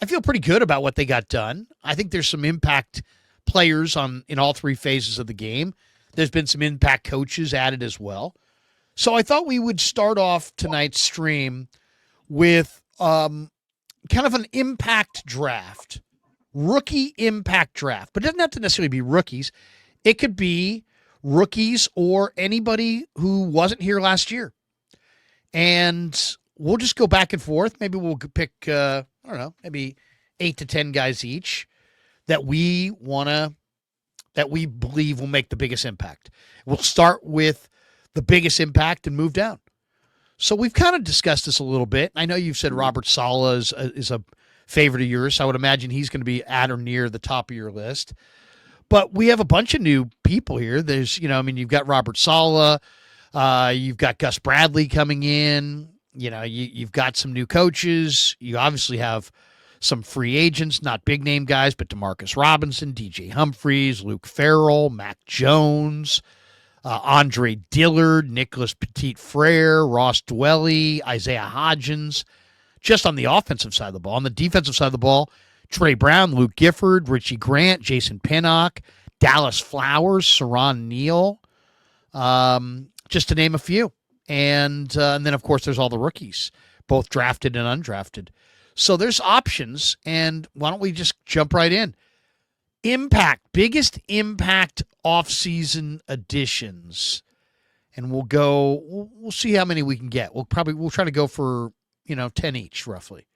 I feel pretty good about what they got done. I think there's some impact players in all three phases of the game. There's been some impact coaches added as well. So I thought we would start off tonight's stream with kind of an impact draft, rookie impact draft. But it doesn't have to necessarily be rookies. It could be rookies or anybody who wasn't here last year. And we'll just go back and forth. Maybe we'll pick, I don't know, maybe 8 to 10 guys each that we believe will make the biggest impact. We'll start with the biggest impact and move down. So we've kind of discussed this a little bit. I know you've said Robert Saleh is a favorite of yours. So I would imagine he's going to be at or near the top of your list. But we have a bunch of new people here. There's, you've got Robert Saleh. You've got Gus Bradley coming in. You've got some new coaches. You obviously have some free agents, not big name guys, but DeMarcus Robinson, DJ Humphries, Luke Farrell, Mac Jones, Andre Dillard, Nicholas Petit-Frere, Ross Dwelly, Isaiah Hodgins, just on the offensive side of the ball. On the defensive side of the ball, Trey Brown, Luke Gifford, Richie Grant, Jason Pinnock, Dallas Flowers, Saron Neal, just to name a few. And then, of course, there's all the rookies, both drafted and undrafted. So there's options, and why don't we just jump right in? Biggest impact offseason additions. And we'll see how many we can get. We'll try to go for, 10 each, roughly.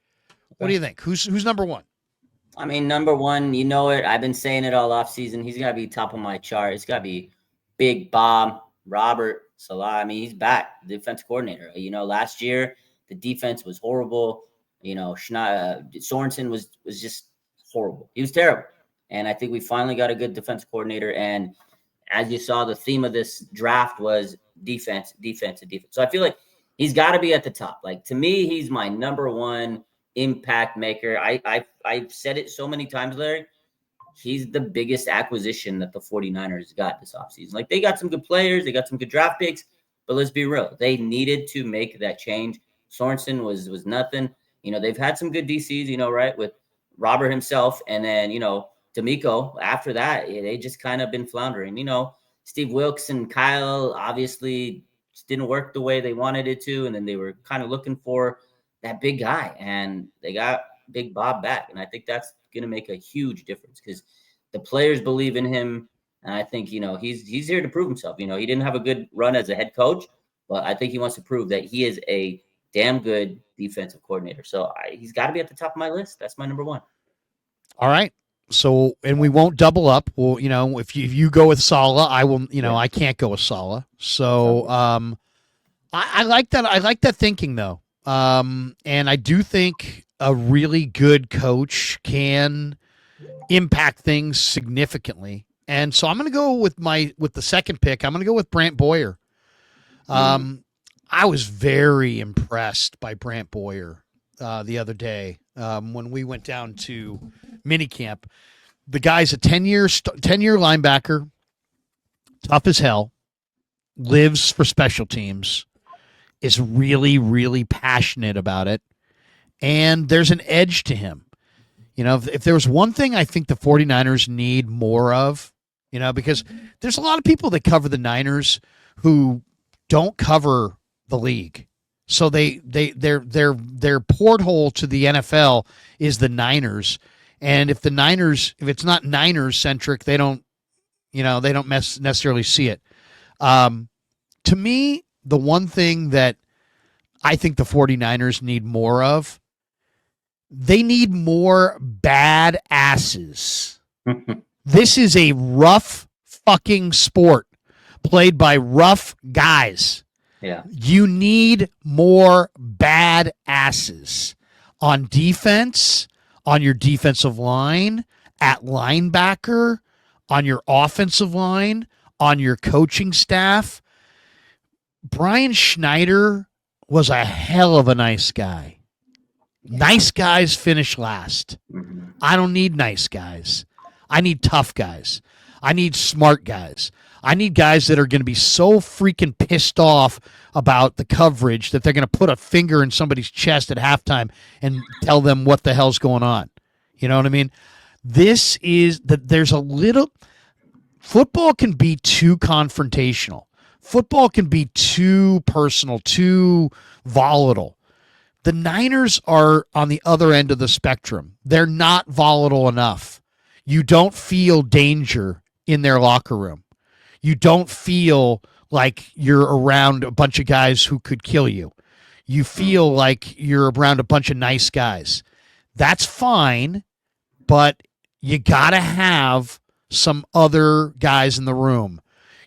What do you think? Who's number one? I mean, number one, you know it. I've been saying it all offseason. He's got to be top of my chart. It's got to be Big Bob, Robert Saleh. I mean, he's back, defense coordinator. Last year, the defense was horrible. Sorensen was just horrible. He was terrible. And I think we finally got a good defense coordinator. And as you saw, the theme of this draft was defense, defense, and defense. So I feel like he's got to be at the top. Like, to me, he's my number one impact maker. I've said it so many times, Larry. He's the biggest acquisition that the 49ers got this offseason. Like, they got some good players. They got some good draft picks. But let's be real. They needed to make that change. Sorensen was nothing. They've had some good DCs, right, with Robert himself. And then, D'Amico, after that, they just kind of been floundering. Steve Wilkes and Kyle obviously just didn't work the way they wanted it to. And then they were kind of looking for that big guy. And they got Big Bob back. And I think that's going to make a huge difference because the players believe in him. And I think, he's here to prove himself. He didn't have a good run as a head coach, but I think he wants to prove that he is a damn good defensive coordinator. So he's got to be at the top of my list. That's my number one. All right. So, and we won't double up. Well, if you go with Saleh, I will, I can't go with Saleh. So, I like that. I like that thinking though. And I do think a really good coach can impact things significantly. And so I'm going to go with the second pick. I'm going to go with Brant Boyer. I was very impressed by Brant Boyer the other day when we went down to minicamp. The guy's a 10-year linebacker, tough as hell, lives for special teams, is really, really passionate about it, and there's an edge to him. If there was one thing I think the 49ers need more of, because there's a lot of people that cover the Niners who don't cover the league. So their porthole to the NFL is the Niners. And if it's not Niners centric, they don't necessarily see it. To me, the one thing that I think the 49ers need more of, they need more bad asses. This is a rough fucking sport played by rough guys. Yeah. You need more bad asses on defense, on your defensive line, at linebacker, on your offensive line, on your coaching staff. Brian Schneider was a hell of a nice guy. Nice guys finish last. I don't need nice guys. I need tough guys. I need smart guys. I need guys that are going to be so freaking pissed off about the coverage that they're going to put a finger in somebody's chest at halftime and tell them what the hell's going on. You know what I mean? This is that there's a little football can be too confrontational. Football can be too personal, too volatile. The Niners are on the other end of the spectrum. They're not volatile enough. You don't feel danger in their locker room. You don't feel like you're around a bunch of guys who could kill you. You feel like you're around a bunch of nice guys. That's fine, but you got to have some other guys in the room.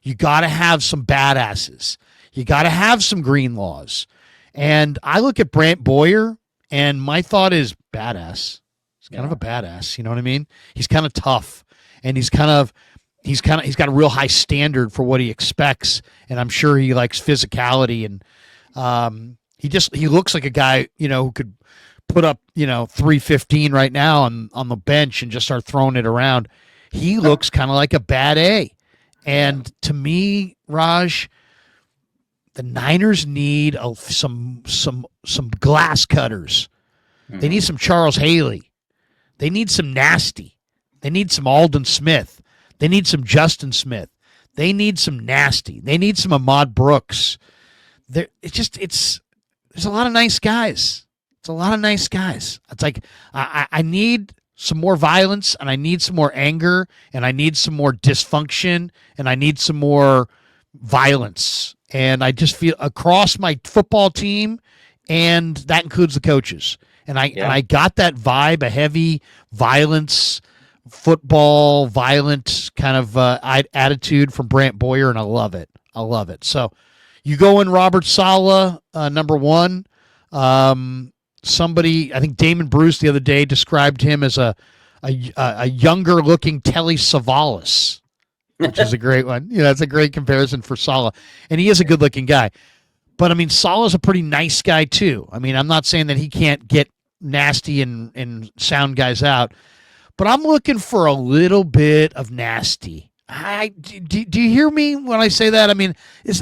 You got to have some badasses. You got to have some Greenlaws. And I look at Brant Boyer, and my thought is badass. He's kind of a badass. You know what I mean? He's kind of tough, and he's got a real high standard for what he expects. And I'm sure he likes physicality, and he looks like a guy, who could put up, 315 right now on the bench and just start throwing it around. He looks kind of like a bad A. And to me, Raj, the Niners need some glass cutters. They need some Charles Haley. They need some nasty. They need some Aldon Smith. They need some Justin Smith. They need some nasty. They need some Ahmad Brooks. There's a lot of nice guys. It's a lot of nice guys. It's like I need some more violence, and I need some more anger, and I need some more dysfunction, and I need some more violence. And I just feel across my football team, and that includes the coaches. And I got that vibe, a heavy violence, football, violent kind of attitude from Brant Boyer, and I love it. I love it. So you go in Robert Saleh, number one. Somebody, I think Damon Bruce the other day described him as a younger looking Telly Savalas, which is a great one. That's a great comparison for Saleh. And he is a good looking guy. But I mean, Saleh's a pretty nice guy too. I mean, I'm not saying that he can't get nasty and sound guys out, but I'm looking for a little bit of nasty. Do you hear me when I say that? I mean,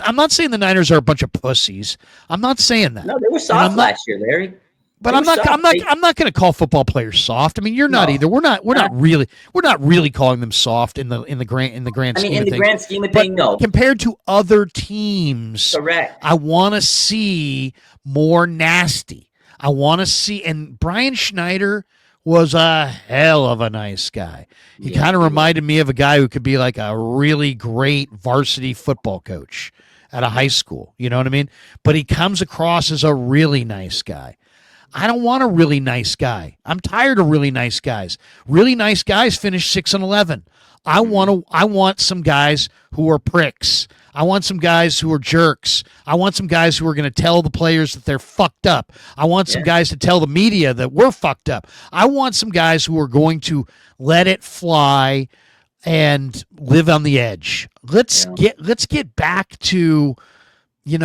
I'm not saying the Niners are a bunch of pussies. I'm not saying that. No, they were soft last year, Larry. But I'm not going to call football players soft. I mean, you're not either. We're not really calling them soft in the grand scheme of things. In the grand scheme of things, no. Compared to other teams, correct. I want to see more nasty. I want to see, and Brian Schneider was a hell of a nice guy. He kind of reminded me of a guy who could be like a really great varsity football coach at a high school. You know what I mean? But he comes across as a really nice guy. I don't want a really nice guy. I'm tired of really nice guys. Really nice guys finish 6-11. I want some guys who are pricks. I want some guys who are jerks. I want some guys who are going to tell the players that they're fucked up. I want some guys to tell the media that we're fucked up. I want some guys who are going to let it fly and live on the edge. Let's get back to, Jim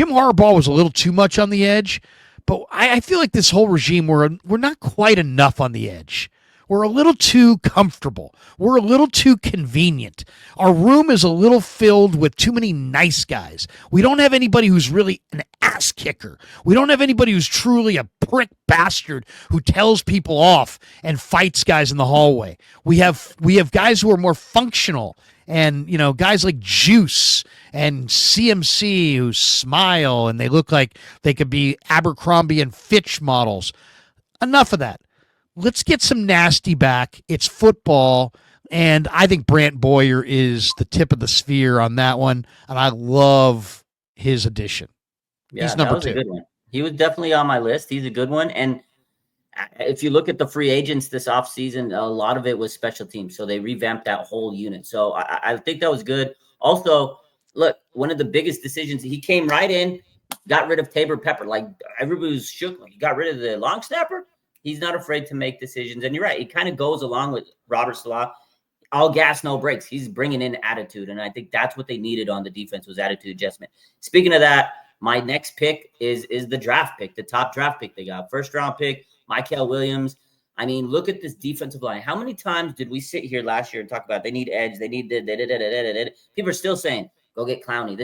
Harbaugh was a little too much on the edge. But I feel like this whole regime, we're not quite enough on the edge. We're a little too comfortable. We're a little too convenient. Our room is a little filled with too many nice guys. We don't have anybody who's really an ass kicker. We don't have anybody who's truly a prick bastard who tells people off and fights guys in the hallway. We have guys who are more functional. And, guys like Juice and CMC who smile and they look like they could be Abercrombie and Fitch models. Enough of that. Let's get some nasty back. It's football. And I think Brant Boyer is the tip of the sphere on that one. And I love his addition. Yeah, he's number that was 2. a good one. He was definitely on my list. He's a good one. And if you look at the free agents this offseason, a lot of it was special teams. So they revamped that whole unit. So I think that was good. Also, look, one of the biggest decisions, he came right in, got rid of Tabor Pepper. Like everybody was shook. He got rid of the long snapper. He's not afraid to make decisions. And you're right. It kind of goes along with Robert Saleh. All gas, no brakes. He's bringing in attitude. And I think that's what they needed on the defense was attitude adjustment. Speaking of that, my next pick is the draft pick, the top draft pick they got. First round pick, Mykel Williams. I mean, look at this defensive line. How many times did we sit here last year and talk about they need edge, they need people are still saying, go get Clowney.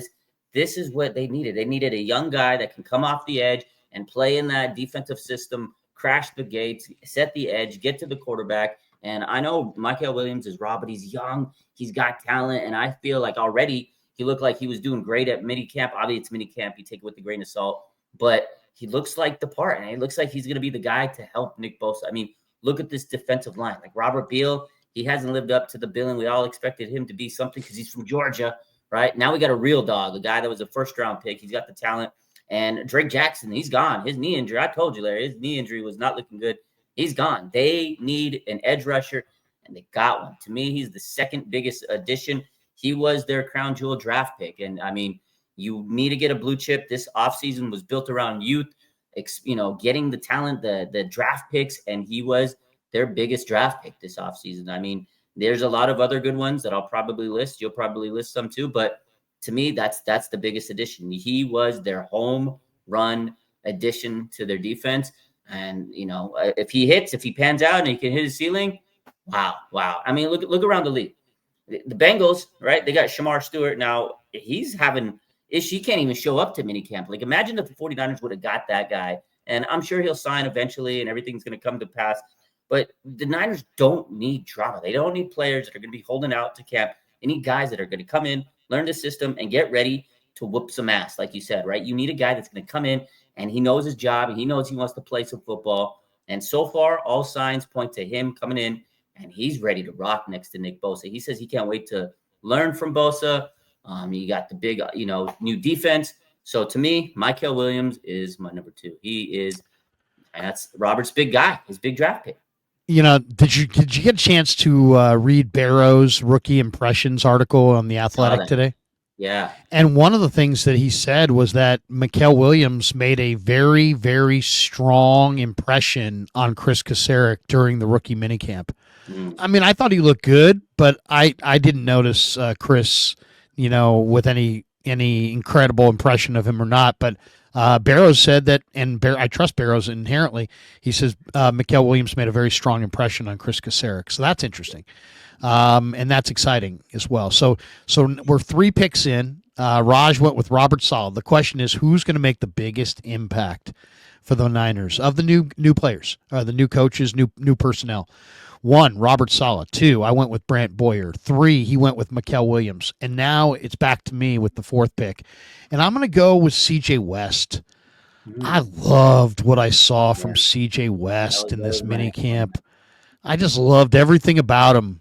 This is what they needed. They needed a young guy that can come off the edge and play in that defensive system crash the gates, set the edge, get to the quarterback. And I know Mykel Williams is raw, but he's young. He's got talent. And I feel like already he looked like he was doing great at minicamp. Obviously, it's minicamp. You take it with a grain of salt. But he looks like the part. And he looks like he's going to be the guy to help Nick Bosa. I mean, look at this defensive line. Like Robert Beal, he hasn't lived up to the billing. We all expected him to be something because he's from Georgia, right? Now we got a real dog, a guy that was a first-round pick. He's got the talent. And Drake Jackson, he's gone. His knee injury, I told you, Larry, his knee injury was not looking good. He's gone. They need an edge rusher, and they got one. To me, he's the second biggest addition. He was their crown jewel draft pick. And, I mean, you need to get a blue chip. This offseason was built around youth, getting the talent, the draft picks, and he was their biggest draft pick this offseason. I mean, there's a lot of other good ones that I'll probably list. You'll probably list some too, but to me, that's the biggest addition. He was their home run addition to their defense. And, if he pans out and he can hit his ceiling, wow. I mean, look around the league. The Bengals, right? They got Shamar Stewart. Now, he's having issues. He can't even show up to minicamp. Like, imagine if the 49ers would have got that guy. And I'm sure he'll sign eventually and everything's going to come to pass. But the Niners don't need drama. They don't need players that are going to be holding out to camp. They need guys that are going to come in, learn the system, and get ready to whoop some ass, like you said, right? You need a guy that's going to come in, and he knows his job, and he knows he wants to play some football. And so far, all signs point to him coming in, and he's ready to rock next to Nick Bosa. He says he can't wait to learn from Bosa. You got the big, new defense. So to me, Mykel Williams is my number 2. And that's Robert's big guy, his big draft pick. Did you get a chance to read Barrow's rookie impressions article on The Athletic today? Yeah. And one of the things that he said was that Mykel Williams made a very, very strong impression on Chris Kasarik during the rookie minicamp. I mean, I thought he looked good, but I didn't notice Chris, with any incredible impression of him or not. But Barrows said that, and I trust Barrows inherently. He says Mykel Williams made a very strong impression on Chris Kasarik, so that's interesting, and that's exciting as well. So we're 3 picks in. Raj went with Robert Saleh. The question is, who's going to make the biggest impact for the Niners of the new players, the new coaches, new personnel? 1, Robert Saleh. 2, I went with Brant Boyer. 3, he went with Mykel Williams. And now it's back to me with the 4th pick. And I'm going to go with C.J. West. I loved what I saw from C.J. West in this minicamp. I just loved everything about him.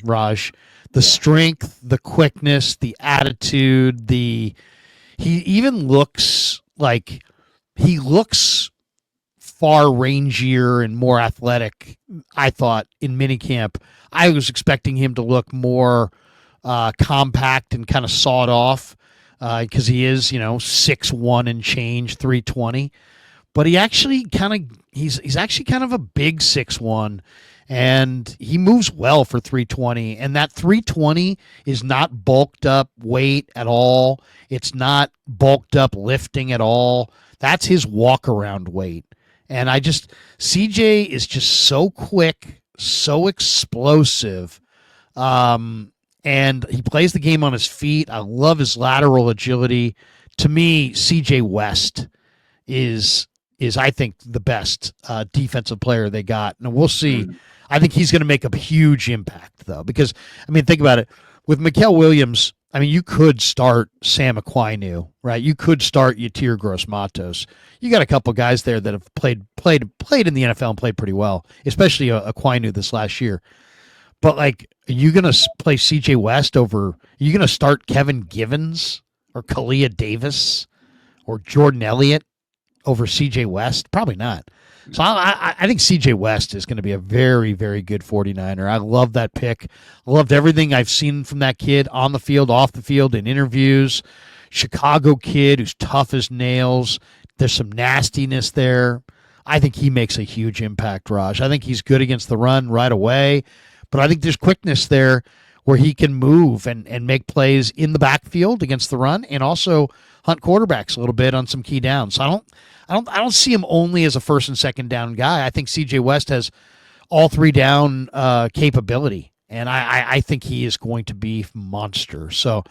Raj. The strength, the quickness, the attitude, he even looks like he looks far rangier and more athletic, I thought, in minicamp. I was expecting him to look more compact and kind of sawed off because he is, 6'1" and change, 320. But he's actually kind of a big 6'1", and he moves well for 320. And that 320 is not bulked up weight at all. It's not bulked up lifting at all. That's his walk around weight. And CJ is just so quick, so explosive, and he plays the game on his feet. I love his lateral agility. To me, CJ West is I think the best defensive player they got. And we'll see. I think he's going to make a huge impact, though, because, I mean, think about it. With Mykel Williams, I mean, you could start Sam Aquinu, right? You could start Yatir Gross-Matos. You got a couple guys there that have played in the NFL and played pretty well, especially Aquinu this last year. But, like, are you going to play C.J. West over – are you going to start Kevin Givens or Kalia Davis or Jordan Elliott over C.J. West? Probably not. So I think C.J. West is going to be a very, very good 49er. I love that pick. I loved everything I've seen from that kid on the field, off the field, in interviews. Chicago kid who's tough as nails. There's some nastiness there. I think he makes a huge impact, Raj. I think he's good against the run right away, but I think there's quickness there where he can move and make plays in the backfield against the run and also hunt quarterbacks a little bit on some key downs. So I don't see him only as a first and second down guy. I think C.J. West has all 3 down capability, and I think he is going to be monster. So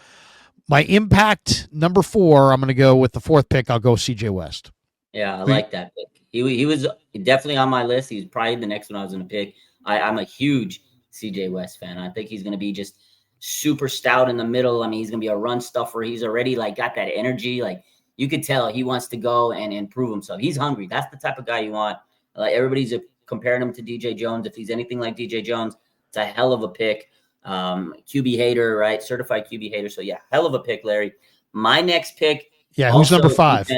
my impact number 4, I'm going to go with the 4th pick. I'll go C.J. West. Yeah, I like that pick. He was definitely on my list. He's probably the next one I was going to pick. I'm a huge CJ West fan. I think he's going to be just super stout in the middle. I mean, he's going to be a run stuffer. He's already like got that energy. Like you could tell he wants to go and prove himself. He's hungry. That's the type of guy you want. Everybody's comparing him to DJ Jones. If he's anything like DJ Jones, it's a hell of a pick. QB hater, right? Certified QB hater. So yeah, hell of a pick, Larry. My next pick. Yeah, who's number 5?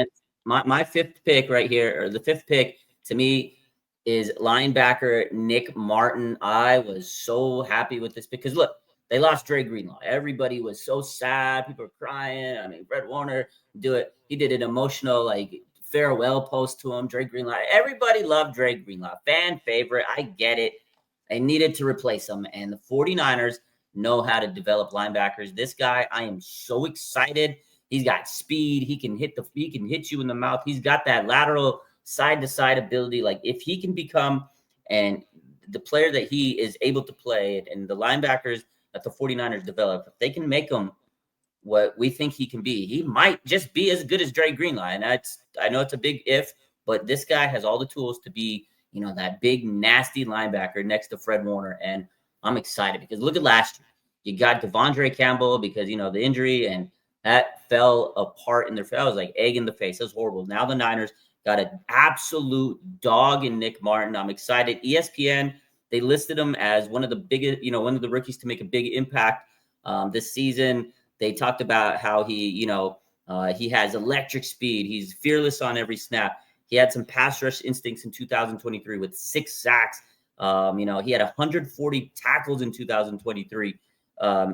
My fifth pick right here, or the fifth pick to me, is linebacker Nick Martin. I was so happy with this because look, they lost Dre Greenlaw. Everybody was so sad. People were crying. I mean, Fred Warner he did an emotional like farewell post to him. Dre Greenlaw. Everybody loved Dre Greenlaw. Fan favorite. I get it. They needed to replace him, and the 49ers know how to develop linebackers. This guy, I am so excited. He's got speed. He can hit you in the mouth. He's got that lateral side to side ability. Like if he can become and the player that he is able to play, and the linebackers that the 49ers develop, if they can make him what we think he can be, he might just be as good as Dre Greenlaw. And I know it's a big if, but this guy has all the tools to be, that big nasty linebacker next to Fred Warner. And I'm excited because look at last year. You got Devondre Campbell because the injury, and that fell apart in their face. That was like egg in the face. It was horrible. Now the Niners got an absolute dog in Nick Martin. I'm excited. ESPN, they listed him as one of the biggest, one of the rookies to make a big impact this season. They talked about how he has electric speed. He's fearless on every snap. He had some pass rush instincts in 2023 with 6 sacks. He had 140 tackles in 2023.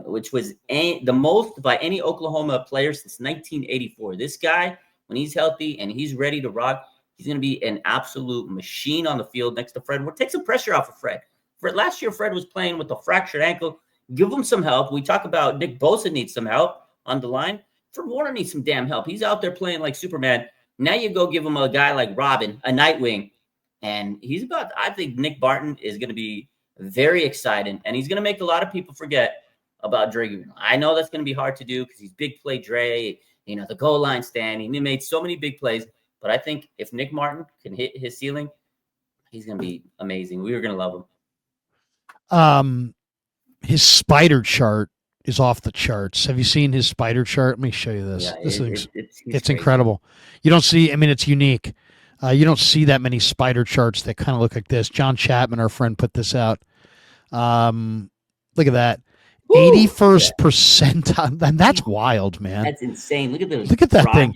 Which was the most by any Oklahoma player since 1984. This guy, when he's healthy and he's ready to rock, he's going to be an absolute machine on the field next to Fred. Take some pressure off of Fred. Last year, Fred was playing with a fractured ankle. Give him some help. We talk about Nick Bosa needs some help on the line. Fred Warner needs some damn help. He's out there playing like Superman. Now you go give him a guy like Robin, a Nightwing, and I think Nick Martin is going to be very exciting, and he's going to make a lot of people forget about Dre Greenlaw. I know that's going to be hard to do because he's big play Dre, the goal line stand. He made so many big plays. But I think if Nick Martin can hit his ceiling, he's going to be amazing. We are going to love him. His spider chart is off the charts. Have you seen his spider chart? Let me show you this. Yeah, it's incredible. You don't see, it's unique. You don't see that many spider charts that kind of look like this. John Chapman, our friend, put this out. Look at that. 81st percentile, and that's wild, man. That's insane. Look at that thing.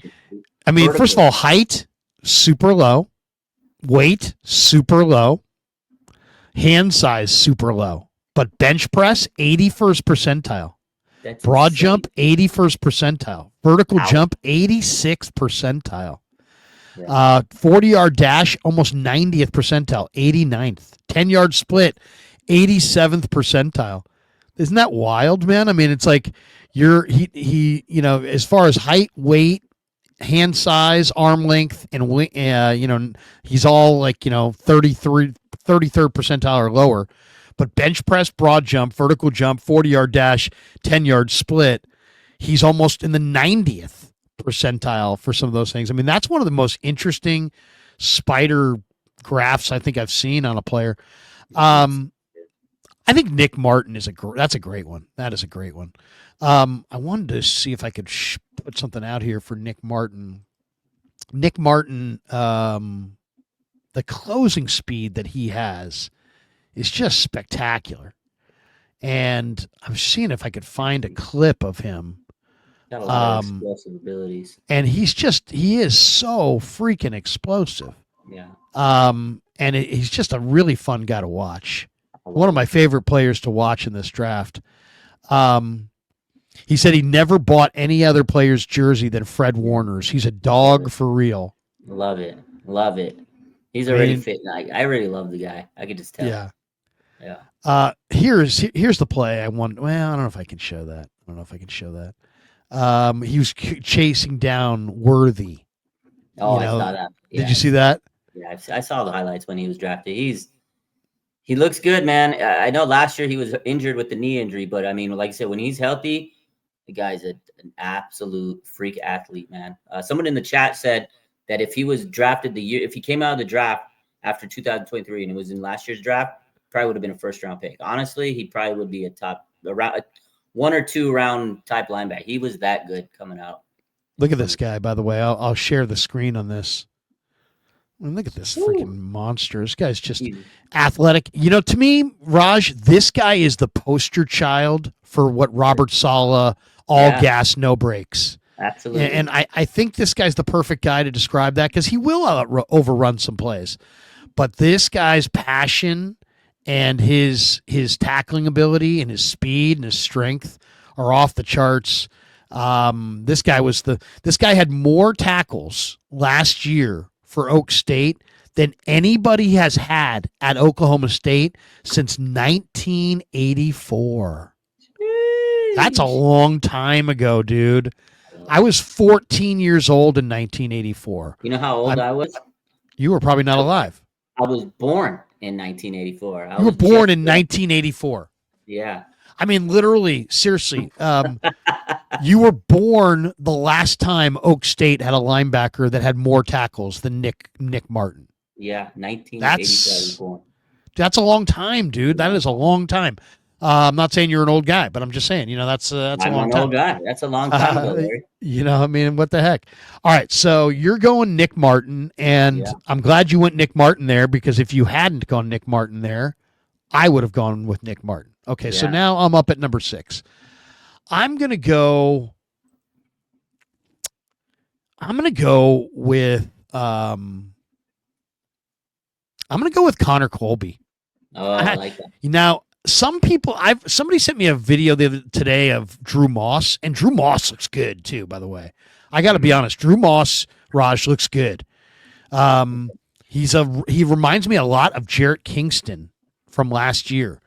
First of all, height super low, weight super low, hand size super low, but bench press 81st percentile. That's broad insane. Jump 81st percentile, vertical jump 86th percentile. 40-yard dash almost 90th percentile, 89th. 10-yard split 87th percentile. Isn't that wild, man? It's like he as far as height, weight, hand size, arm length, and he's all like 33rd percentile or lower. But bench press, broad jump, vertical jump, 40-yard dash, 10-yard split, he's almost in the 90th percentile for some of those things. That's one of the most interesting spider graphs I think I've seen on a player. I think Nick Martin that's a great one. That is a great one. I wanted to see if I could put something out here for Nick Martin. Nick Martin, the closing speed that he has is just spectacular. And I'm seeing if I could find a clip of him. Got a lot of explosive abilities. And he is so freaking explosive. Yeah. And he's just a really fun guy to watch. One of my favorite players to watch in this draft. He said he never bought any other player's jersey than Fred Warner's. He's a dog for real. Love it. He's already fit. I really love the guy. I could just tell. Yeah. Here's the play. I don't know if I can show that. He was chasing down Worthy. Oh, I saw that. Yeah. Did you see that? Yeah, I saw the highlights when he was drafted. He looks good, man. I know last year he was injured with the knee injury, but like I said, when he's healthy, the guy's an absolute freak athlete, man. Someone in the chat said that if he was drafted if he came out of the draft after 2023 and it was in last year's draft, probably would have been a first-round pick. Honestly, he probably would be around 1 or 2 round type linebacker. He was that good coming out. Look at this guy, by the way. I'll share the screen on this. Look at this freaking monster. This guy's just athletic. To me, Raj, this guy is the poster child for what Robert Saleh, all gas, no brakes. Absolutely. And I think this guy's the perfect guy to describe that because he will overrun some plays. But this guy's passion and his tackling ability and his speed and his strength are off the charts. This guy had more tackles last year for Oak State than anybody has had at Oklahoma State since 1984. That's a long time ago, dude. I was 14 years old in 1984. You know how old I was? You were probably not alive. I was born in 1984. You were born in 1984. Yeah. I mean, literally, seriously. You were born the last time Oak State had a linebacker that had more tackles than Nick Martin. Yeah, 1987. That's a long time, dude. That is a long time. I'm not saying you're an old guy, but I'm just saying, that's a long time. Old guy. That's a long time ago, Larry. I mean, what the heck? All right, so you're going Nick Martin, and I'm glad you went Nick Martin there because if you hadn't gone Nick Martin there, I would have gone with Nick Martin. Okay, so now I'm up at number 6. I'm gonna go with Conor Kobe. Oh, I like that. Now, somebody sent me a video today of Drew Moss, and Drew Moss looks good too, by the way. I got to be honest, Drew Moss, Raj, looks good. He reminds me a lot of Jarrett Kingston from last year.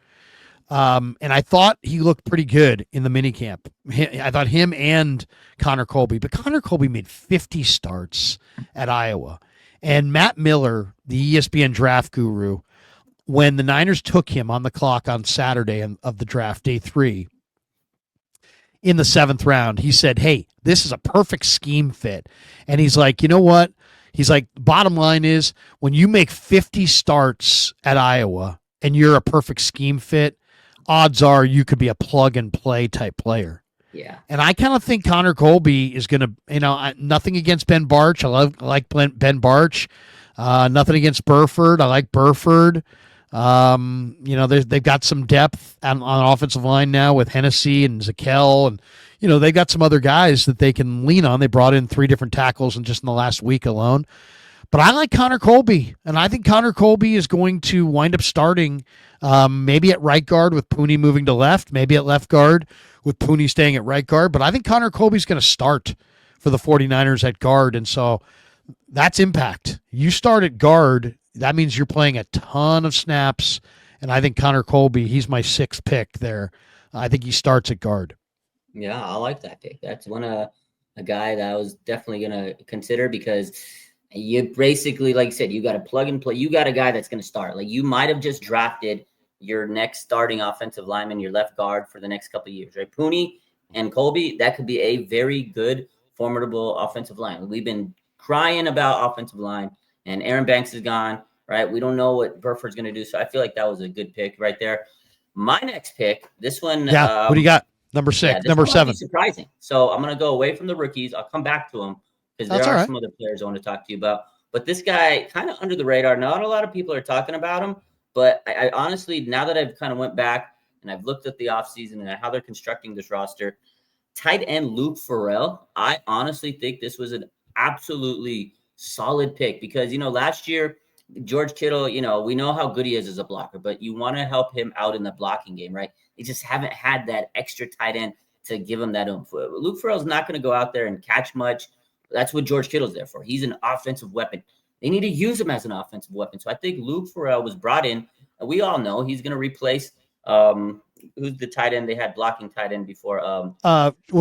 And I thought he looked pretty good in the minicamp. I thought him and Conor Kobe, but Conor Kobe made 50 starts at Iowa. And Matt Miller, the ESPN draft guru, when the Niners took him on the clock on Saturday of the draft, day 3, in the 7th round, he said, hey, this is a perfect scheme fit. And he's like, you know what? He's like, bottom line is when you make 50 starts at Iowa and you're a perfect scheme fit, odds are you could be a plug and play type player. Yeah. And I kind of think Conor Kobe is going to, nothing against Ben Barch. I like Ben Barch. Nothing against Burford. I like Burford. They've got some depth on offensive line now with Hennessy and Mykel, and they've got some other guys that they can lean on. They brought in 3 different tackles in just in the last week alone. But I like Conor Kobe, and I think Conor Kobe is going to wind up starting maybe at right guard with Pooney moving to left, maybe at left guard with Pooney staying at right guard. But I think Conor Kobe's going to start for the 49ers at guard, and so that's impact. You start at guard, that means you're playing a ton of snaps, and I think Conor Kobe, he's my 6th pick there. I think he starts at guard. Yeah, I like that pick. That's a guy that I was definitely going to consider because you basically, like you said, you got to plug and play. You got a guy that's going to start. Like you might have just drafted your next starting offensive lineman, your left guard for the next couple of years, right? Pooney and Colby, that could be a very good, formidable offensive line. We've been crying about offensive line, and Aaron Banks is gone, right? We don't know what Burford's going to do, so I feel like that was a good pick right there. My next pick, this one. Yeah, what do you got? Number 6, number 7. Surprising. So I'm going to go away from the rookies. I'll come back to them because there are some other players I want to talk to you about. But this guy, kind of under the radar, not a lot of people are talking about him. But I honestly, now that I've kind of went back and I've looked at the offseason and how they're constructing this roster, tight end Luke Farrell, I honestly think this was an absolutely solid pick because, last year, George Kittle, we know how good he is as a blocker, but you want to help him out in the blocking game, right? They just haven't had that extra tight end to give him that oomph. Luke Farrell's not going to go out there and catch much. That's what George Kittle's there for. He's an offensive weapon. They need to use him as an offensive weapon. So I think Luke Farrell was brought in. We all know he's going to replace who's the tight end they had blocking tight end before?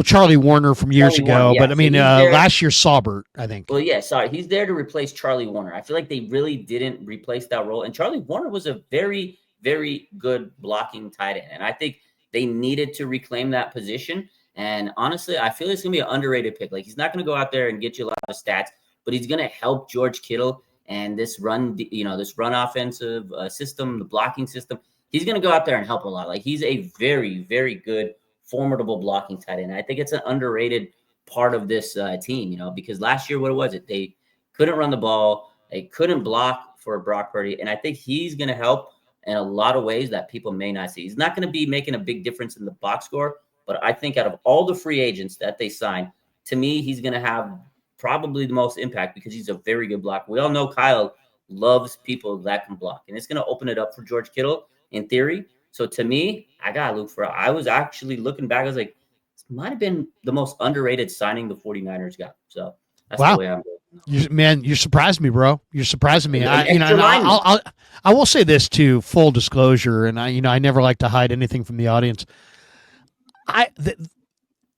Charlie Warner from years ago. Yeah. But I mean, last year Saubert, I think. Well, yeah, sorry, he's there to replace Charlie Warner. I feel like they really didn't replace that role. And Charlie Warner was a very, very good blocking tight end, and I think they needed to reclaim that position. And honestly, I feel it's going to be an underrated pick. Like he's not going to go out there and get you a lot of stats, but he's going to help George Kittle and this run, this run offensive system, the blocking system. He's going to go out there and help a lot. Like, he's a very, very good, formidable blocking tight end. I think it's an underrated part of this team, because last year, what was it? They couldn't run the ball. They couldn't block for Brock Purdy. And I think he's going to help in a lot of ways that people may not see. He's not going to be making a big difference in the box score, but I think out of all the free agents that they signed, to me, he's going to have probably the most impact because he's a very good blocker. We all know Kyle loves people that can block, and it's going to open it up for George Kittle in theory. So to me, I got to look for, I was actually looking back. I was like, this might have been the most underrated signing the 49ers got. So that's the way I'm going. You surprised me, bro. You're surprising me. I will say this too, full disclosure, and I never like to hide anything from the audience.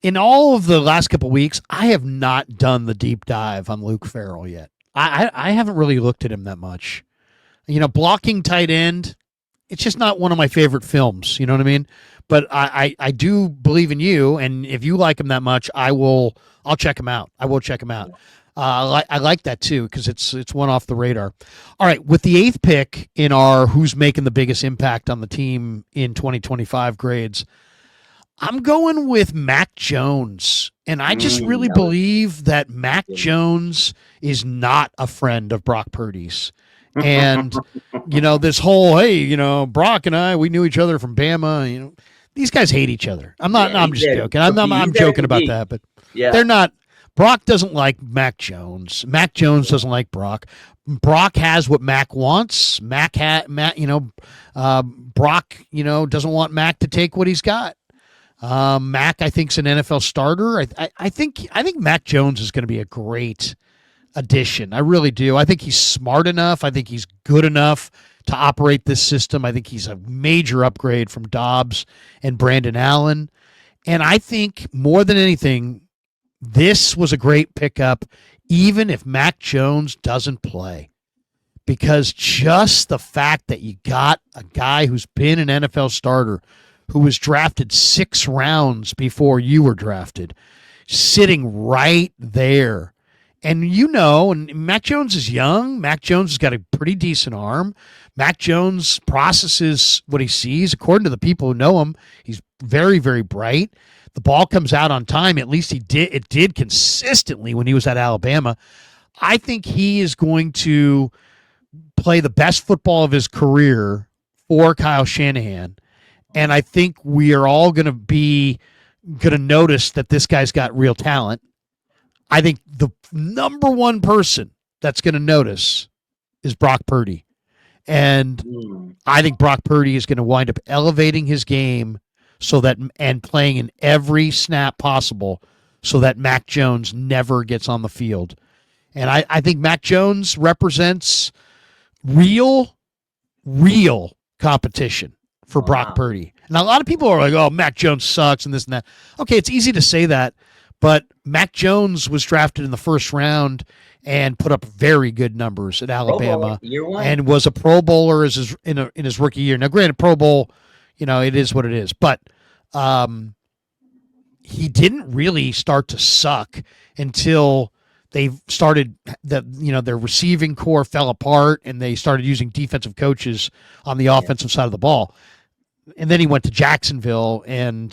In all of the last couple of weeks, I have not done the deep dive on Luke Farrell yet. I haven't really looked at him that much. Blocking tight end, it's just not one of my favorite films. You know what I mean? But I do believe in you, and if you like him that much, I'll check him out. I will check him out. I like that too because it's one off the radar. All right, with the 8th pick in our who's making the biggest impact on the team in 2025 grades, I'm going with Mac Jones, and I just really believe that Mac Jones is not a friend of Brock Purdy's. And, this whole, hey, Brock and I, we knew each other from Bama. These guys hate each other. I'm just joking. I'm joking about that, but they're not. Brock doesn't like Mac Jones. Mac Jones doesn't like Brock. Brock has what Mac wants. Brock, doesn't want Mac to take what he's got. Mac, I think, is an NFL starter. I think Mac Jones is going to be a great addition. I really do. I think he's smart enough. I think he's good enough to operate this system. I think he's a major upgrade from Dobbs and Brandon Allen. And I think more than anything, this was a great pickup, even if Mac Jones doesn't play. Because just the fact that you got a guy who's been an NFL starter, who was drafted 6 rounds before you were drafted, sitting right there. And and Mac Jones is young. Mac Jones has got a pretty decent arm. Mac Jones processes what he sees. According to the people who know him, he's very, very bright. The ball comes out on time. At least it did consistently when he was at Alabama. I think he is going to play the best football of his career for Kyle Shanahan. And I think we are all going to notice that this guy's got real talent. I think the number one person that's going to notice is Brock Purdy. And I think Brock Purdy is going to wind up elevating his game and playing in every snap possible so that Mac Jones never gets on the field. And I think Mac Jones represents real competition for Brock Purdy. And a lot of people are like, oh, Mac Jones sucks and this and that. Okay, it's easy to say that, but Mac Jones was drafted in the 1st round and put up very good numbers at Alabama and was a Pro Bowler in his rookie year. Now, granted, Pro Bowl, it is what it is, but he didn't really start to suck until they started their receiving core fell apart and they started using defensive coaches on the offensive side of the ball. And then he went to Jacksonville, and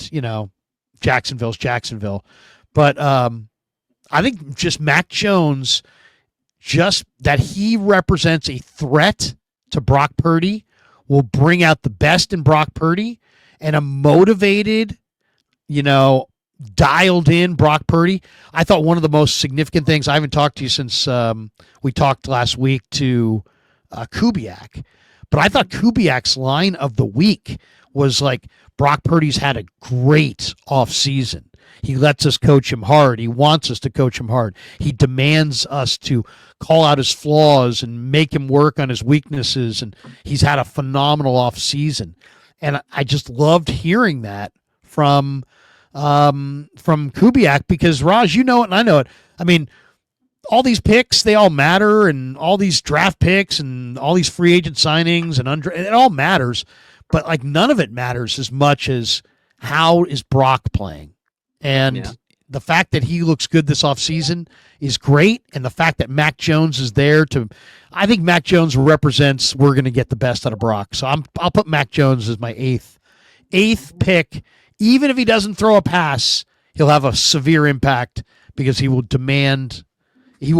Jacksonville's Jacksonville. But I think just Mac Jones, just that he represents a threat to Brock Purdy, will bring out the best in Brock Purdy, and a motivated, dialed in Brock Purdy. I thought one of the most significant things, I haven't talked to you since we talked last week to Kubiak, but I thought Kubiak's line of the week was like, Brock Purdy's had a great offseason. He lets us coach him hard. He wants us to coach him hard. He demands us to call out his flaws and make him work on his weaknesses. And he's had a phenomenal offseason. And I just loved hearing that from Kubiak because, Raj, you know it and I know it. I mean, all these picks, they all matter, and all these draft picks and all these free agent signings and it all matters. But like none of it matters as much as how is Brock playing. And the fact that he looks good this offseason is great, and the fact that Mac Jones is there I think Mac Jones represents we're going to get the best out of Brock. So I'll put Mac Jones as my eighth pick. Even if he doesn't throw a pass, he'll have a severe impact because he will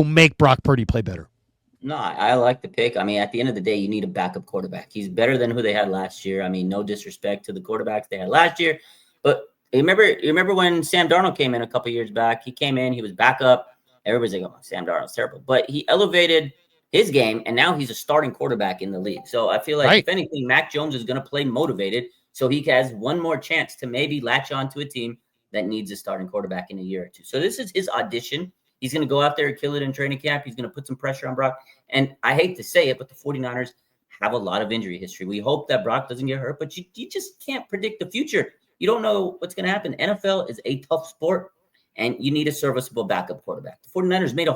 make Brock Purdy play better. No, I like the pick. I mean, at the end of the day, you need a backup quarterback. He's better than who they had last year. I mean, no disrespect to the quarterbacks they had last year, but you remember when Sam Darnold came in a couple years back? He came in, he was backup. Everybody's like, "Oh, Sam Darnold's terrible," but he elevated his game, and now he's a starting quarterback in the league. So I feel like, if anything, Mac Jones is going to play motivated, so he has one more chance to maybe latch on to a team that needs a starting quarterback in a year or two. So this is his audition. He's going to go out there and kill it in training camp. He's going to put some pressure on Brock. And I hate to say it, but the 49ers have a lot of injury history. We hope that Brock doesn't get hurt, but you just can't predict the future. You don't know what's going to happen. NFL is a tough sport, and you need a serviceable backup quarterback. The 49ers made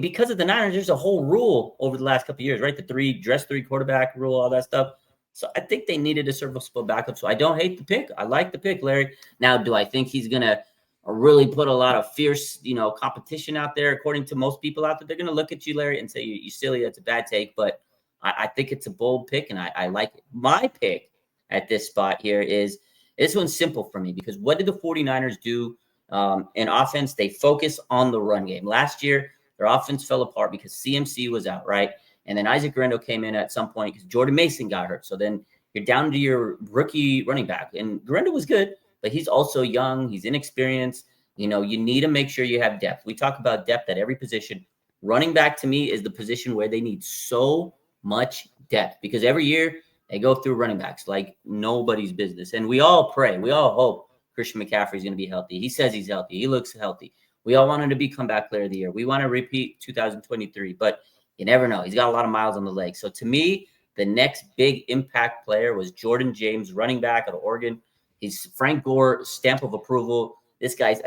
because of the Niners, there's a whole rule over the last couple of years, right? The dress three quarterback rule, all that stuff. So I think they needed a serviceable backup. So I don't hate the pick. I like the pick, Larry. Now, do I think he's going to really put a lot of fierce, competition out there? According to most people out there, they're going to look at you, Larry, and say, you're silly. That's a bad take. But I think it's a bold pick, and I like it. My pick at this spot here is, this one's simple for me, because what did the 49ers do in offense? They focus on the run game. Last year, their offense fell apart because CMC was out, right? And then Isaac Guerrero came in at some point because Jordan Mason got hurt. So then you're down to your rookie running back. And Guerrero was good, but he's also young. He's inexperienced. You need to make sure you have depth. We talk about depth at every position. Running back, to me, is the position where they need so much depth, because every year they go through running backs like nobody's business. And we all pray. We all hope Christian McCaffrey is going to be healthy. He says he's healthy. He looks healthy. We all want him to be comeback player of the year. We want to repeat 2023, but you never know. He's got a lot of miles on the leg. So to me, the next big impact player was Jordan James, running back out of Oregon. He's Frank Gore stamp of approval. This guy's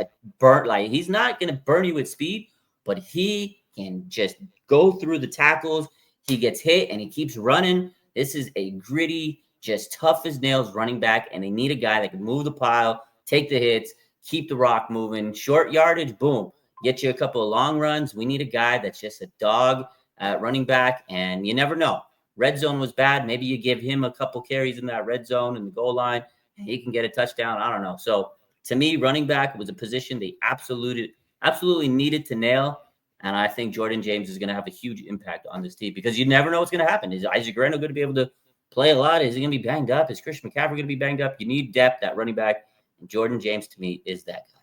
he's not going to burn you with speed, but he can just go through the tackles. He gets hit and he keeps running. This is a gritty, just tough as nails running back, and they need a guy that can move the pile, take the hits, keep the rock moving, short yardage, boom, get you a couple of long runs. We need a guy that's just a dog at running back, and you never know. Red zone was bad. Maybe you give him a couple carries in that red zone in the goal line, and he can get a touchdown. I don't know. So to me, running back was a position they absolutely needed to nail. And I think Jordan James is going to have a huge impact on this team, because you never know what's going to happen. Is Isaac Guerrero going to be able to play a lot? Is he going to be banged up? Is Christian McCaffrey going to be banged up? You need depth at running back. And Jordan James, to me, is that guy.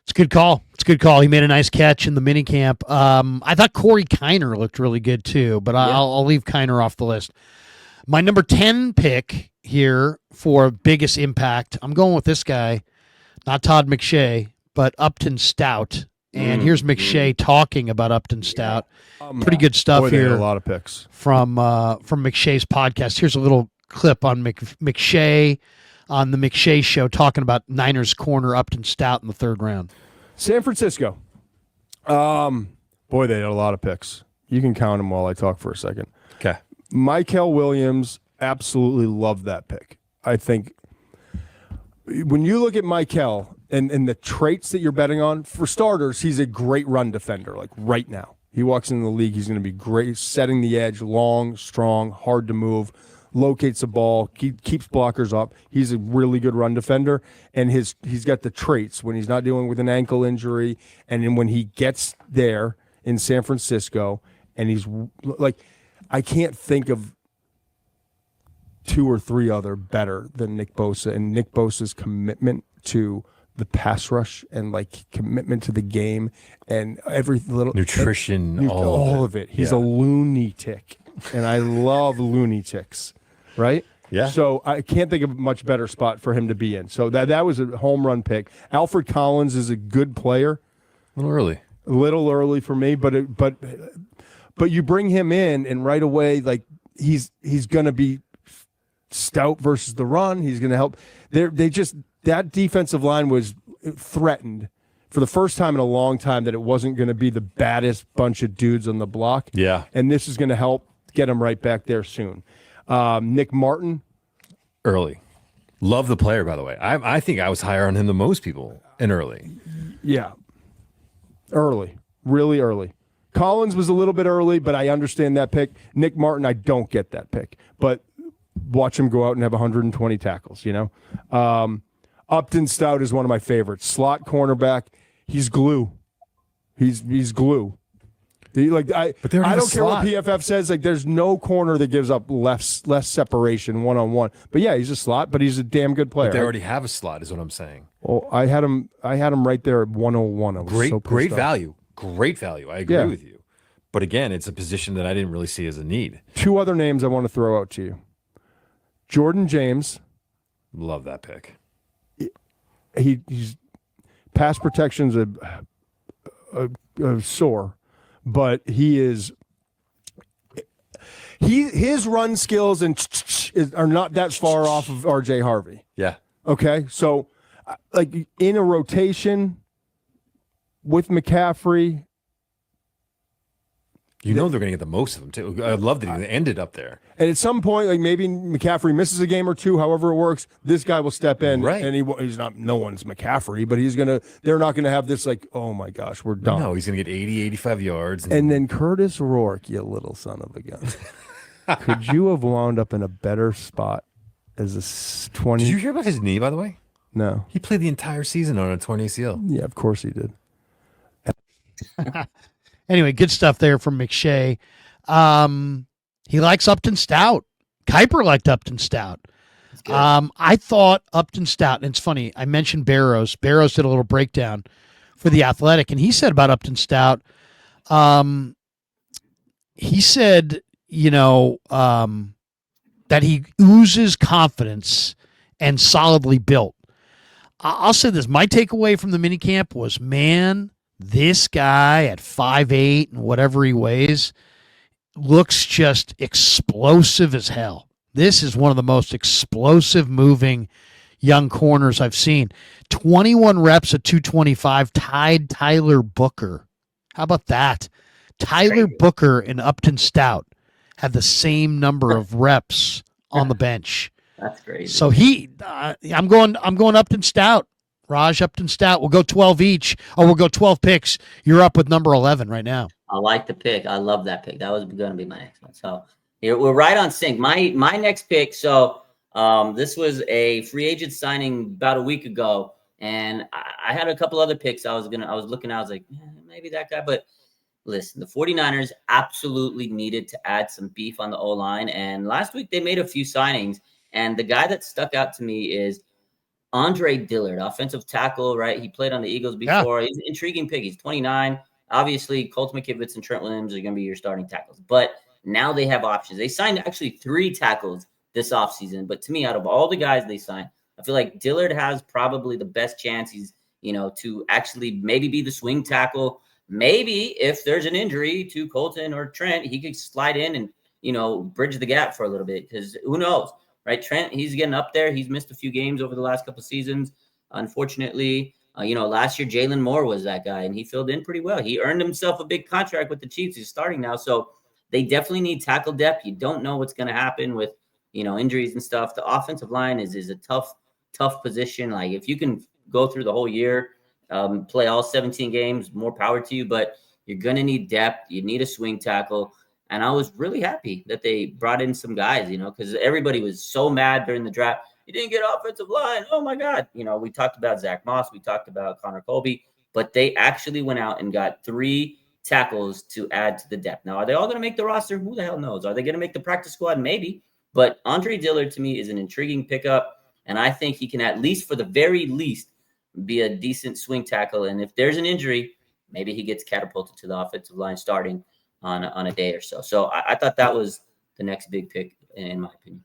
It's a good call. He made a nice catch in the minicamp. I thought Corey Kiner looked really good too, but I'll leave Kiner off the list. My number 10 pick here for biggest impact, I'm going with this guy, not Todd McShay, but Upton Stout. And here's McShay talking about Upton Stout. Pretty good stuff here. A lot of picks from McShay's podcast. Here's a little clip on McShay on the McShay Show talking about Niners corner Upton Stout in the third round. San Francisco. Boy, they had a lot of picks. You can count them while I talk for a second. Okay. Mykel Williams, absolutely love that pick. I think when you look at Mykel and the traits that you're betting on, for starters, he's a great run defender, like right now. He walks into the league, he's going to be great, setting the edge, long, strong, hard to move, locates the ball, keeps blockers up. He's a really good run defender, and he's got the traits when he's not dealing with an ankle injury, and then when he gets there in San Francisco, and he's like, I can't think of two or three other better than Nick Bosa, and Nick Bosa's commitment to the pass rush and like commitment to the game and every little nutrition, all of it. He's a loony tick, and I love loony ticks, right? Yeah. So I can't think of a much better spot for him to be in. So that was a home run pick. Alfred Collins is a good player. A little early for me, but you bring him in and right away, like he's going to be stout versus the run. He's going to help. That defensive line was threatened for the first time in a long time that it wasn't going to be the baddest bunch of dudes on the block. Yeah. And this is going to help get him right back there soon. Nick Martin. Early. Love the player, by the way. I think I was higher on him than most people. and early. Yeah. Early. Really early. Collins was a little bit early, but I understand that pick. Nick Martin, I don't get that pick. But watch him go out and have 120 tackles, Upton Stout is one of my favorites. Slot cornerback. He's glue. He's glue. I don't care what PFF says. Like, there's no corner that gives up less separation one-on-one. But yeah, he's a slot, but he's a damn good player. But they already have a slot, is what I'm saying. Oh, I had him right there at 101. I was Great value. Great value. I agree with you. But again, it's a position that I didn't really see as a need. Two other names I want to throw out to you. Jordan James. Love that pick. He's pass protection's a sore, but his run skills are not that far off of RJ Harvey. Yeah. Okay, so like in a rotation with McCaffrey. They're going to get the most of them, too. I love that he ended up there. And at some point, like maybe McCaffrey misses a game or two, however it works, this guy will step in. Right. And he's not, no one's McCaffrey, but they're not going to have this like, oh my gosh, we're done. No, he's going to get 80, 85 yards. And then Curtis Rourke, you little son of a gun. Could you have wound up in a better spot as a 20? Did you hear about his knee, by the way? No. He played the entire season on a torn ACL. Yeah, of course he did. Anyway, good stuff there from McShay. He likes Upton Stout. Kuiper liked Upton Stout. I thought Upton Stout, and it's funny, I mentioned Barrows. Barrows did a little breakdown for The Athletic, and he said about Upton Stout, he said, that he oozes confidence and solidly built. I'll say this. My takeaway from the minicamp was, man, this guy at 5'8" and whatever he weighs looks just explosive as hell. This is one of the most explosive moving young corners I've seen. 21 reps at 225 tied Tyler Booker. How about that? Tyler Booker and Upton Stout had the same number of reps on the bench. That's crazy. So I'm going Upton Stout. Raj, Upton Stout. We'll go 12 each. Oh, we'll go 12 picks. You're up with number 11 right now. I like the pick. I love that pick. That was going to be my next one. So we're right on sync. My next pick. So this was a free agent signing about a week ago, and I had a couple other picks. I was looking. I was like, maybe that guy. But listen, the 49ers absolutely needed to add some beef on the O-line, and last week they made a few signings. And the guy that stuck out to me is Andre Dillard, offensive tackle, right? He played on the Eagles before. Yeah. He's an intriguing pick. He's 29. Obviously, Colt McKivitz and Trent Williams are going to be your starting tackles. But now they have options. They signed actually 3 tackles this offseason. But to me, out of all the guys they signed, I feel like Dillard has probably the best chance to actually maybe be the swing tackle. Maybe if there's an injury to Colton or Trent, he could slide in and, bridge the gap for a little bit, because who knows? Right, Trent, he's getting up there. He's missed a few games over the last couple of seasons, unfortunately. Last year, Jalen Moore was that guy, and he filled in pretty well. He earned himself a big contract with the Chiefs. He's starting now, so they definitely need tackle depth. You don't know what's going to happen with, injuries and stuff. The offensive line is a tough position. Like, if you can go through the whole year, play all 17 games, more power to you, but you're going to need depth. You need a swing tackle. And I was really happy that they brought in some guys, because everybody was so mad during the draft. You didn't get offensive line. Oh, my God. We talked about Zach Moss. We talked about Conor Kobe. But they actually went out and got 3 tackles to add to the depth. Now, are they all going to make the roster? Who the hell knows? Are they going to make the practice squad? Maybe. But Andre Dillard, to me, is an intriguing pickup. And I think he can, at least for the very least, be a decent swing tackle. And if there's an injury, maybe he gets catapulted to the offensive line starting on a day or so. So I thought that was the next big pick, in my opinion.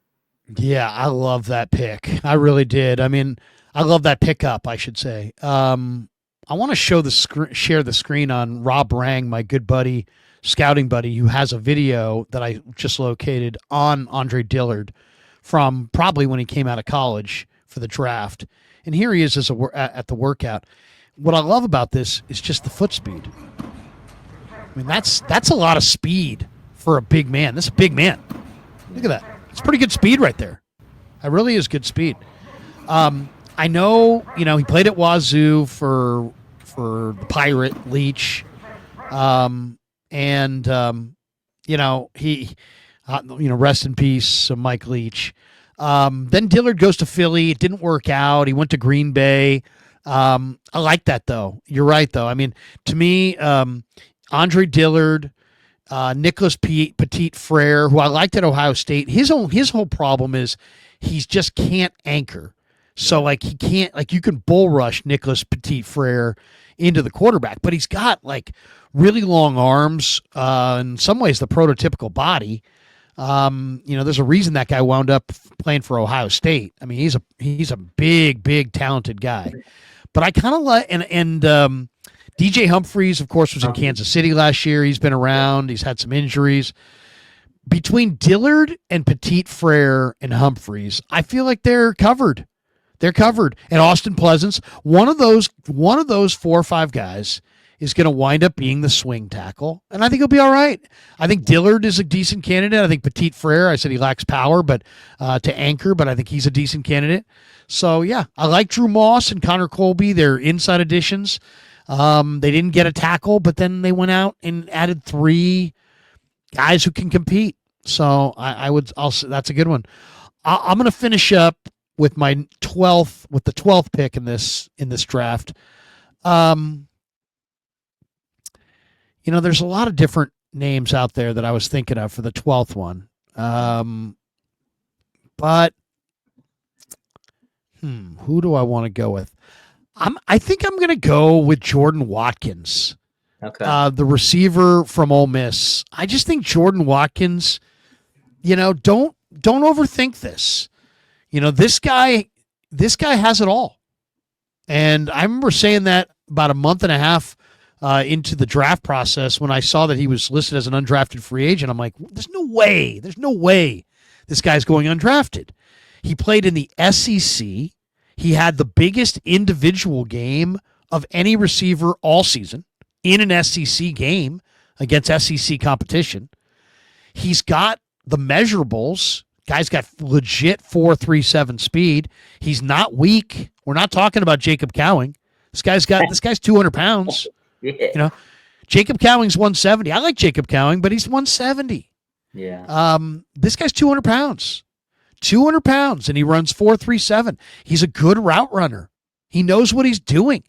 Yeah, I love that pick. I really did. I mean, I love that pickup, I should say. I want to share the screen on Rob Rang, my good buddy, scouting buddy, who has a video that I just located on Andre Dillard from probably when he came out of college for the draft. And here he is at the workout. What I love about this is just the foot speed. I mean, that's a lot of speed for a big man. This is a big man. Look at that. It's pretty good speed right there. It really is good speed. I I know, he played at Wazoo for the Pirate Leach, and he, rest in peace, Mike Leach. Then Dillard goes to Philly. It didn't work out. He went to Green Bay. I like that though. You're right though. I mean, to me, Andre Dillard, Nicholas Petit Frere, who I liked at Ohio State. His whole problem is he just can't anchor. So like he can't, like, you can bull rush Nicholas Petit Frere into the quarterback, but he's got like really long arms, in some ways the prototypical body. There's a reason that guy wound up playing for Ohio State. I mean, he's a big talented guy. But I kind of like, and DJ Humphries, of course, was in Kansas City last year. He's been around. He's had some injuries. Between Dillard and Petit Frere and Humphries, I feel like they're covered. They're covered. And Austin Pleasance, one of those 4 or 5 guys is going to wind up being the swing tackle, and I think he'll be all right. I think Dillard is a decent candidate. I think Petit Frere, I said he lacks power, but to anchor, but I think he's a decent candidate. So, yeah, I like Drew Moss and Conor Kobe. They're inside additions. They didn't get a tackle, but then they went out and added 3 guys who can compete. So that's a good one. I'm going to finish up with my 12th pick in this draft. There's a lot of different names out there that I was thinking of for the 12th one. But who do I want to go with? I think I'm going to go with Jordan Watkins. Okay. The receiver from Ole Miss. I just think Jordan Watkins, don't overthink this. This guy has it all. And I remember saying that about a month and a half into the draft process when I saw that he was listed as an undrafted free agent. I'm like, there's no way this guy's going undrafted. He played in the SEC. He had the biggest individual game of any receiver all season in an SEC game against SEC competition. He's got the measurables. Guy's got legit 4.37 speed. He's not weak. We're not talking about Jacob Cowing. This guy's 200 pounds. Yeah. Jacob Cowing's 170. I like Jacob Cowing, but he's 170. Yeah. This guy's 200 pounds. 200 pounds, and he runs 4.37. He's a good route runner. He knows what he's doing.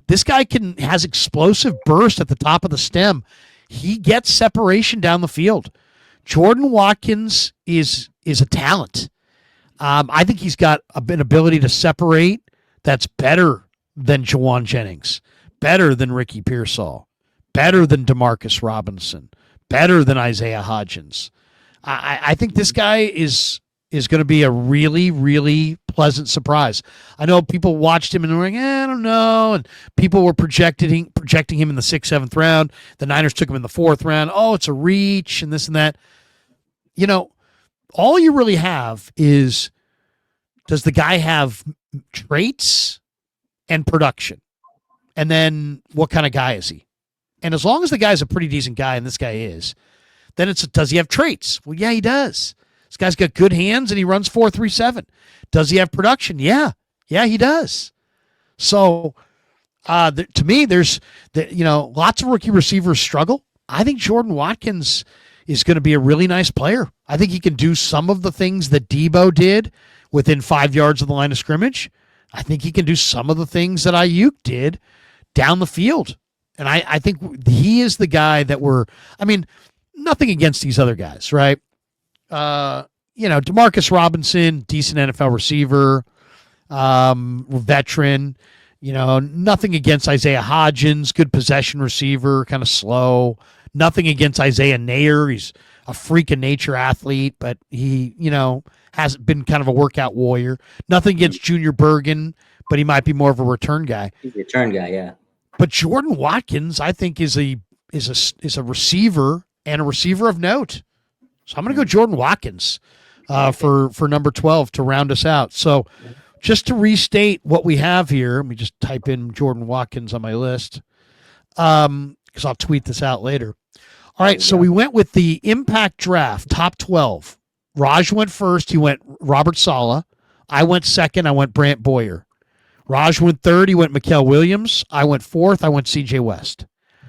This guy has explosive burst at the top of the stem. He gets separation down the field. Jordan Watkins is a talent. I think he's got an ability to separate that's better than Jawan Jennings, better than Ricky Pearsall, better than Demarcus Robinson, better than Isaiah Hodgins. I think this guy is going to be a really, really pleasant surprise. I know people watched him and were like, I don't know. And people were projecting him in the 6th, 7th round. The Niners took him in the 4th round. Oh, it's a reach and this and that. All you really have is, does the guy have traits and production? And then what kind of guy is he? And as long as the guy's a pretty decent guy, and this guy is, then does he have traits? Well, yeah, he does. This guy's got good hands and he runs 4.37. Does he have production? Yeah, he does. So, to me, there's lots of rookie receivers struggle. I think Jordan Watkins is going to be a really nice player. I think he can do some of the things that Debo did within 5 yards of the line of scrimmage. I think he can do some of the things that Ayuk did down the field. And I think he is the guy that nothing against these other guys, right? Demarcus Robinson, decent NFL receiver, veteran, nothing against Isaiah Hodgins, good possession receiver, kind of slow. Nothing against Isaiah Nair. He's a freak of nature athlete, but he, has been kind of a workout warrior. Nothing against Junior Bergen, but he might be more of a return guy. He's a return guy, yeah. But Jordan Watkins, I think, is a receiver and a receiver of note. So I'm going to go Jordan Watkins for number 12 to round us out. So just to restate what we have here, let me just type in Jordan Watkins on my list because I'll tweet this out later. All right, so we went with the impact draft, top 12. Raj went first. He went Robert Saleh. I went second. I went Brant Boyer. Raj went third. He went Mykel Williams. I went fourth. I went CJ West.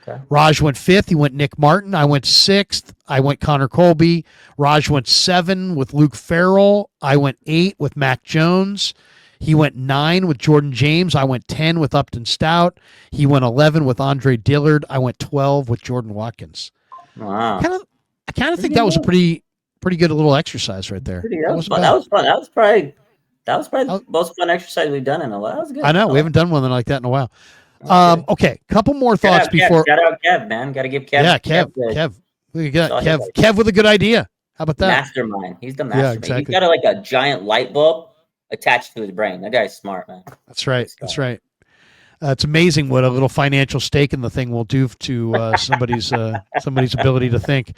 Okay. Raj went fifth. He went Nick Martin. I went sixth. I went Conor Kobe. Raj went 7 with Luke Farrell. I went 8 with Mac Jones. He went 9 with Jordan James. I went 10 with Upton Stout. He went 11 with Andre Dillard. I went 12 with Jordan Watkins. Wow. I kind of think that was a pretty good little exercise right there. That was fun. That was fun. That was probably the most fun exercise we've done in a while. That was good. I know. We haven't done one like that in a while. Okay, couple more thoughts before. Shout out Kev, man. Got to give Kev. Yeah, Kev. We got Kev with a good idea. How about that? Mastermind. He's the mastermind. Yeah, exactly. He's got like a giant light bulb attached to his brain. That guy's smart, man. That's right. That's right. It's amazing what a little financial stake in the thing will do to somebody's ability to think.